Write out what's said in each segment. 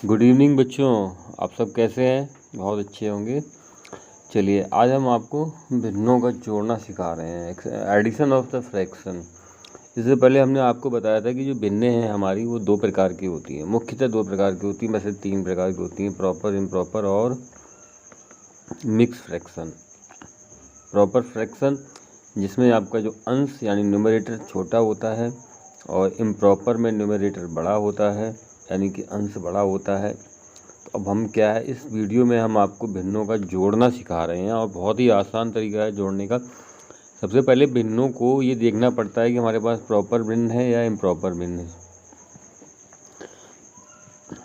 Good evening बच्चों, आप सब कैसे हैं? बहुत अच्छे होंगे। चलिए आज हम आपको भिन्नों का जोड़ना सिखा रहे हैं, एडिशन ऑफ द फ्रैक्शन। इससे पहले हमने आपको बताया था कि जो भिन्नें हैं हमारी वो दो प्रकार की होती हैं, मुख्यतः दो प्रकार की होती हैं, वैसे तीन प्रकार की होती हैं, प्रॉपर, इम्प्रॉपर और मिक्स फ्रैक्शन। प्रॉपर फ्रैक्शन जिसमें आपका जो अंश यानी न्यूमरेटर छोटा होता है और इम्प्रॉपर में न्यूमरेटर बड़ा होता है यानी कि अंश बड़ा होता है। तो अब हम क्या है, इस वीडियो में हम आपको भिन्नों का जोड़ना सिखा रहे हैं और बहुत ही आसान तरीका है जोड़ने का। सबसे पहले भिन्नों को ये देखना पड़ता है कि हमारे पास प्रॉपर भिन्न है या इम्प्रॉपर भिन्न है।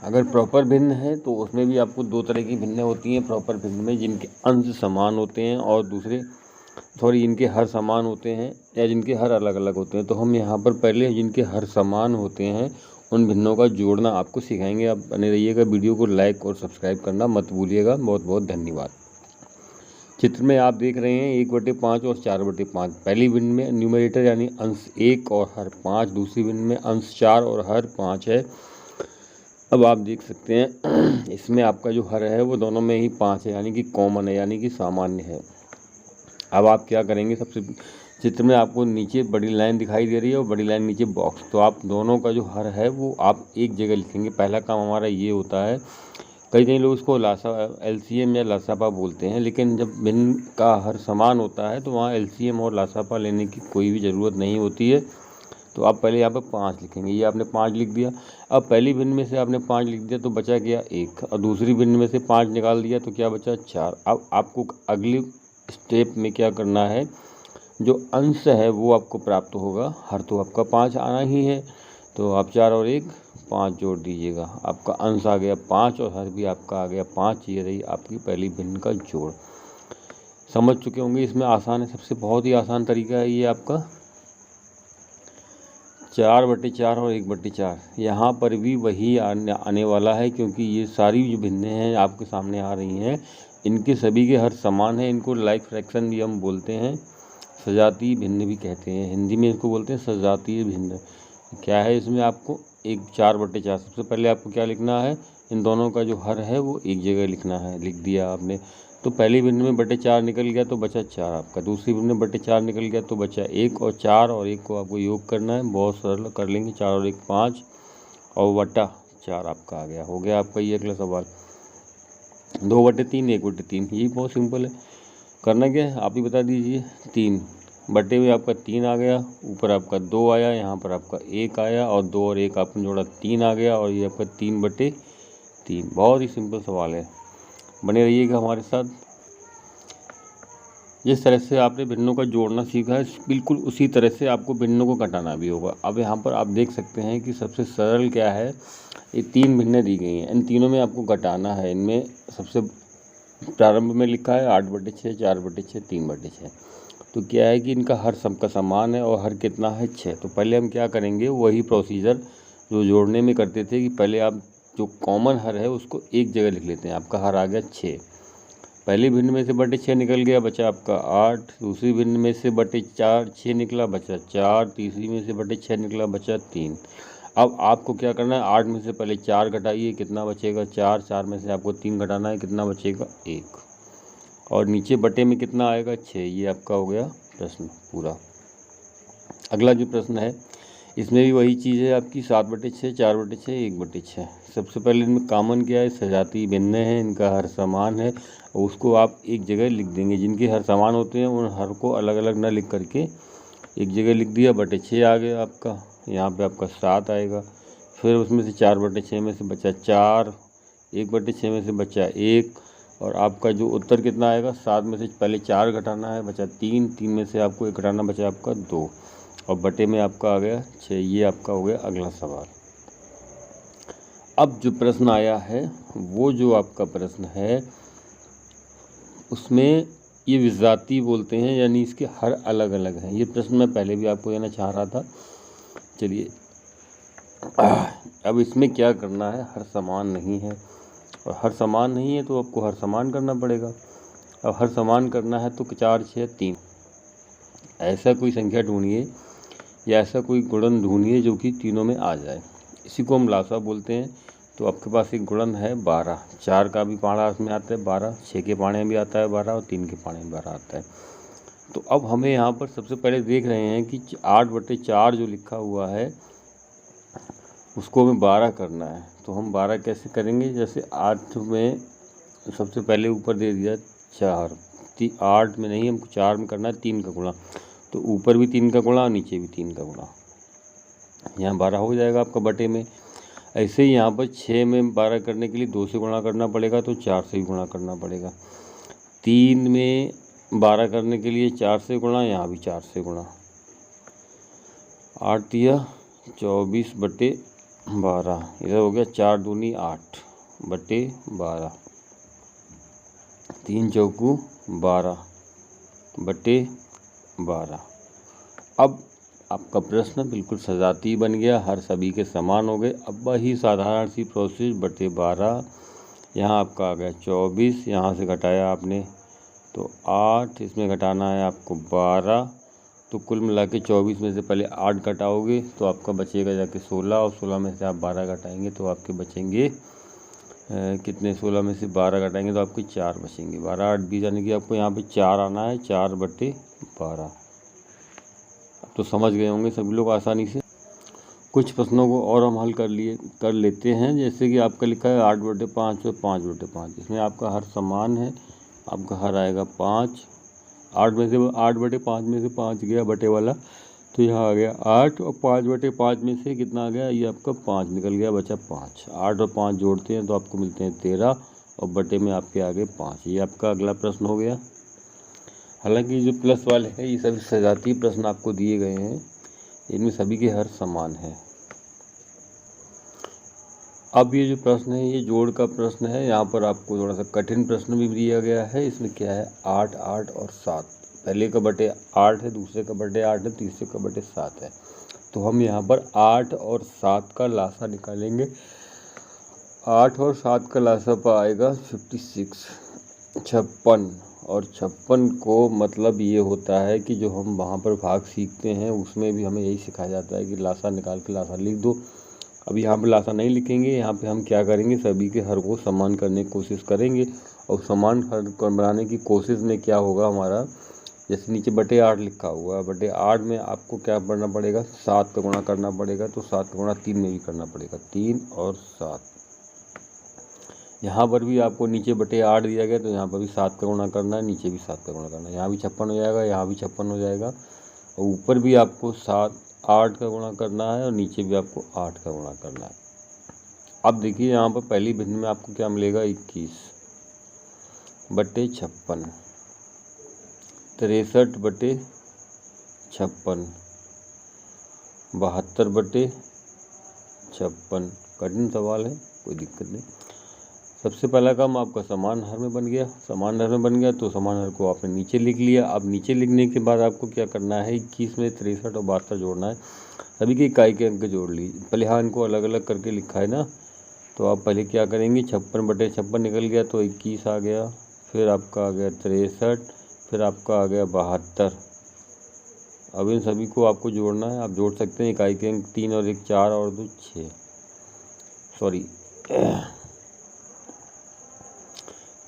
अगर प्रॉपर भिन्न है तो उसमें भी आपको दो तरह की भिन्नें होती हैं प्रॉपर भिन्न में, जिनके अंश समान होते हैं और दूसरे इनके हर समान होते हैं या जिनके हर अलग अलग होते हैं। तो हम यहाँ पर पहले जिनके हर समान होते हैं उन भिन्नों का जोड़ना आपको सिखाएंगे। आप बने रहिएगा, वीडियो को लाइक और सब्सक्राइब करना मत भूलिएगा। बहुत बहुत धन्यवाद। चित्र में आप देख रहे हैं 1/5 और 4/5। पहली भिन्न में न्यूमरेटर यानी अंश 1 और हर 5, दूसरी भिन्न में अंश 4 और हर 5 है। अब आप देख सकते हैं इसमें आपका जो हर है वो दोनों में ही 5 है, यानी कि कॉमन है, यानी कि सामान्य है। अब आप क्या करेंगे, सबसे चित्र में आपको नीचे बड़ी लाइन दिखाई दे रही है और बड़ी लाइन नीचे बॉक्स, तो आप दोनों का जो हर है वो आप एक जगह लिखेंगे। पहला काम हमारा ये होता है, कई लोग इसको एलसीएम या लासापा बोलते हैं, लेकिन जब भिन्न का हर समान होता है तो वहाँ एलसीएम और लासापा लेने की कोई भी ज़रूरत नहीं होती है। तो आप पहले यहाँ पर 5 लिखेंगे। ये आपने 5 लिख दिया। अब पहली भिन्न में से आपने 5 लिख दिया तो बचा गया 1, और दूसरी भिन्न में से 5 निकाल दिया तो क्या बचा 4। अब आपको अगली स्टेप में क्या करना है, जो अंश है वो आपको प्राप्त होगा। हर तो आपका 5 आना ही है, तो आप 4 और 1 5 जोड़ दीजिएगा, आपका अंश आ गया 5 और हर भी आपका आ गया 5। ये रही आपकी पहली भिन्न का जोड़। समझ चुके होंगे, इसमें आसान है, सबसे बहुत ही आसान तरीका है ये आपका। 4/4 और 1/4 यहाँ पर भी वही आने वाला है, क्योंकि ये सारी जो भिन्नें हैं आपके सामने आ रही हैं इनके सभी के हर समान है। इनको लाइक फ्रैक्शन भी हम बोलते हैं, सजातीय भिन्न भी कहते हैं, हिंदी में इसको बोलते हैं सजातीय भिन्न। क्या है इसमें आपको 4/4, सबसे पहले आपको क्या लिखना है, इन दोनों का जो हर है वो एक जगह लिखना है। लिख दिया आपने, तो पहली भिन्न में 4 निकल गया तो बचा 4 आपका, दूसरी भिन्न में 4 निकल गया तो बचा 1, और 4 और 1 को आपको योग करना है। बहुत सरल कर लेंगे, 4 और 1 5 और बटा 4 आपका आ गया। हो गया आपका ये अगला सवाल। 2/3 1/3, ये बहुत सिंपल है। करना क्या है आप ही बता दीजिए। 3 बटे में आपका 3 आ गया, ऊपर आपका 2 आया, यहाँ पर आपका 1 आया और 2 और 1 आपने जोड़ा 3 आ गया, और ये आपका 3/3। बहुत ही सिंपल सवाल है, बने रहिएगा हमारे साथ। जिस तरह से आपने भिन्नों का जोड़ना सीखा है बिल्कुल उसी तरह से आपको भिन्नों को घटाना भी होगा। अब यहाँ पर आप देख सकते हैं कि सबसे सरल क्या है, ये 3 भिन्नें दी गई हैं, इन तीनों में आपको घटाना है। इनमें सबसे प्रारंभ में लिखा है 8/6, 4/6, 3/6। तो क्या है कि इनका हर सबका समान है और हर कितना है 6। तो पहले हम क्या करेंगे, वही प्रोसीजर जो जोड़ने में करते थे कि पहले आप जो कॉमन हर है उसको एक जगह लिख लेते हैं। आपका हर आ गया 6, पहली भिन्न में से 6 निकल गया, बचा आपका 8, दूसरी भिन्न में से 4 6 निकला, बचा 4, तीसरी में से 6 निकला, बचा 3। अब आपको क्या करना है, 8 में से पहले 4 घटाइए, कितना बचेगा 4, 4 में से आपको 3 घटाना है, कितना बचेगा 1, और नीचे बटे में कितना आएगा 6। ये आपका हो गया प्रश्न पूरा। अगला जो प्रश्न है इसमें भी वही चीज़ है आपकी, 7/6, 4/6, 1/6। सबसे पहले इनमें कॉमन क्या है, सजातीय भिन्न है, इनका हर समान है, और उसको आप एक जगह लिख देंगे। जिनके हर समान होते हैं उन हर को अलग अलग ना लिख करके एक जगह लिख दिया। 6 आ गया आपका, यहाँ पे आपका 7 आएगा, फिर उसमें से 4/6 में से बचा 4, 1/6 में से बचा 1, और आपका जो उत्तर कितना आएगा, 7 में से पहले 4 घटाना है, बचा 3, 3 में से आपको 1 घटाना, बचा आपका 2, और बटे में आपका आ गया 6। ये आपका हो गया अगला सवाल। अब जो प्रश्न आया है वो जो आपका प्रश्न है उसमें ये विजातीय बोलते हैं, यानी इसके हर अलग अलग हैं। ये प्रश्न मैं पहले भी आपको देना चाह रहा था। चलिए अब इसमें क्या करना है, हर समान नहीं है, और हर समान नहीं है तो आपको हर समान करना पड़ेगा। अब हर समान करना है तो 4 6 3, ऐसा कोई संख्या ढूंढिए या ऐसा कोई गुणन ढूंढिए जो कि तीनों में आ जाए। इसी को हम लासा बोलते हैं। तो आपके पास एक गुणन है 12। 4 का भी पाड़ा इसमें आता है 12, 6 के पाड़े में भी आता है 12 और 3 के पाड़े में 12 आता है। तो अब हमें यहाँ पर सबसे पहले देख रहे हैं कि 8/4 जो लिखा हुआ है उसको हमें 12 करना है। तो हम 12 कैसे करेंगे, जैसे 8 में सबसे पहले ऊपर दे दिया 4, 8 में नहीं, हमको 4 में करना है 3 का गुणा, तो ऊपर भी 3 का गुणा और नीचे भी 3 का गुणा, यहाँ 12 हो जाएगा आपका बटे में। ऐसे ही यहाँ पर 6 में 12 करने के लिए 2 से गुणा करना पड़ेगा, तो 4 से भी गुणा करना पड़ेगा। 3 में 12 करने के लिए 4 से गुणा, यहाँ भी 4 से गुणा, 8 दिया 24/12, इधर हो गया 4 दूनी 8/12, 3 चौकू 12/12। अब आपका प्रश्न बिल्कुल सजाती बन गया, हर सभी के समान हो गए। अब वही साधारण सी प्रोसेस /12, यहाँ आपका आ गया 24, यहाँ से घटाया आपने तो 8, इसमें घटाना है आपको 12, तो कुल मिला के 24 में से पहले 8 घटाओगे तो आपका बचेगा जाके 16, और 16 में से आप 12 घटाएंगे तो आपके बचेंगे कितने, 16 में से 12 घटाएंगे तो आपके 4 बचेंगे। 12 8 20 यानी कि आपको यहाँ पे 4 आना है, 4/12। तो समझ गए होंगे सभी लोग आसानी से। कुछ प्रश्नों को और हम हल कर लेते हैं, जैसे कि आपका लिखा है 8/5 और 5/5, इसमें आपका हर समान है, आपका हर आएगा 5। 8/5 में से 5 गया बटे वाला, तो यहाँ आ गया 8, और 5/5 में से कितना आ गया, ये आपका 5 निकल गया, बचा 5। 8 और 5 जोड़ते हैं तो आपको मिलते हैं 13, और बटे में आपके आगे 5। ये आपका अगला प्रश्न हो गया। हालांकि जो प्लस वाले हैं ये सभी सजातीय प्रश्न आपको दिए गए हैं, इनमें सभी के हर समान है। अब ये जो प्रश्न है ये जोड़ का प्रश्न है, यहाँ पर आपको थोड़ा सा कठिन प्रश्न भी दिया गया है। इसमें क्या है, 8 8 और 7, पहले का बटे 8 है, दूसरे का बटे 8 है, तीसरे का बटे 7 है। तो हम यहाँ पर 8 और 7 का लासा निकालेंगे। 8 और 7 का लासा पर आएगा 56, 56, और 56 को मतलब ये होता है कि जो हम वहाँ पर भाग सीखते हैं उसमें भी हमें यही सिखाया जाता है कि लासा निकाल के लासा लिख दो। अब यहाँ पर लासा नहीं लिखेंगे, यहाँ पे हम क्या करेंगे, सभी के हर को समान करने की कोशिश करेंगे। और समान हर बनाने की कोशिश में क्या होगा हमारा, जैसे नीचे बटे 8 लिखा हुआ है, बटे 8 में आपको क्या करना पड़ेगा, 7 का गुणा करना पड़ेगा, तो 7 का गुणा 3 में भी करना पड़ेगा, 3 और 7। यहाँ पर भी आपको नीचे बटे 8 दिया गया, तो यहाँ पर भी 7 का गुणा करना है, नीचे भी 7 का गुणा करना है, यहाँ भी 56 हो जाएगा, यहाँ भी 56 हो जाएगा, और ऊपर भी आपको 8 का गुणा करना है, और नीचे भी आपको 8 का गुणा करना है। अब देखिए यहाँ पर पहली भिन्न में आपको क्या मिलेगा, 21/56, 63/56, 72/56। कठिन सवाल है, कोई दिक्कत नहीं। सबसे पहला काम आपका समान हर में बन गया, समान हर में बन गया तो समान हर को आपने नीचे लिख लिया। अब नीचे लिखने के बाद आपको क्या करना है, 21 में 63 और 72 जोड़ना है। सभी के इकाई के अंक जोड़ लीजिए, पहले हाँ इनको अलग अलग करके लिखा है ना, तो आप पहले क्या करेंगे, 56/56 निकल गया तो 21 आ गया, फिर आपका आ गया 63, फिर आपका आ गया 72। अब इन सभी को आपको जोड़ना है, आप जोड़ सकते हैं। इकाई के अंक 3 और 1 4 और 2 6, सॉरी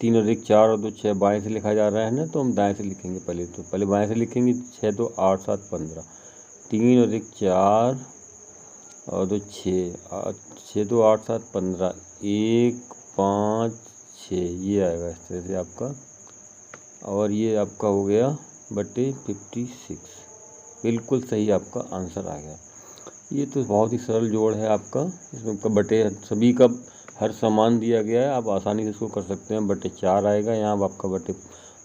3 और 1 4 और 2 6 बाएँ से लिखा जा रहा है ना, तो हम दाएँ से लिखेंगे पहले। तो पहले बाएँ से लिखेंगे, 6 2 8 7 15, 3 और 1 4 और 2 6, 6 2 8 7 15, 1 5 6, ये आएगा इस तरह से आपका, और ये आपका हो गया बटे 56। बिल्कुल सही आपका आंसर आ गया। ये तो बहुत ही सरल जोड़ है आपका, इसमें का बटे सभी का हर समान दिया गया है, आप आसानी से इसको कर सकते हैं। बटे 4 आएगा, यहाँ आपका बटे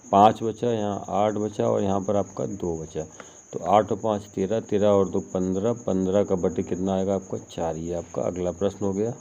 5 बचा, यहाँ 8 बचा, और यहाँ पर आपका 2 बचा। तो 8 और 5 13, 13 और 2 15, 15 का बटे कितना आएगा आपका 4। ये आपका अगला प्रश्न हो गया।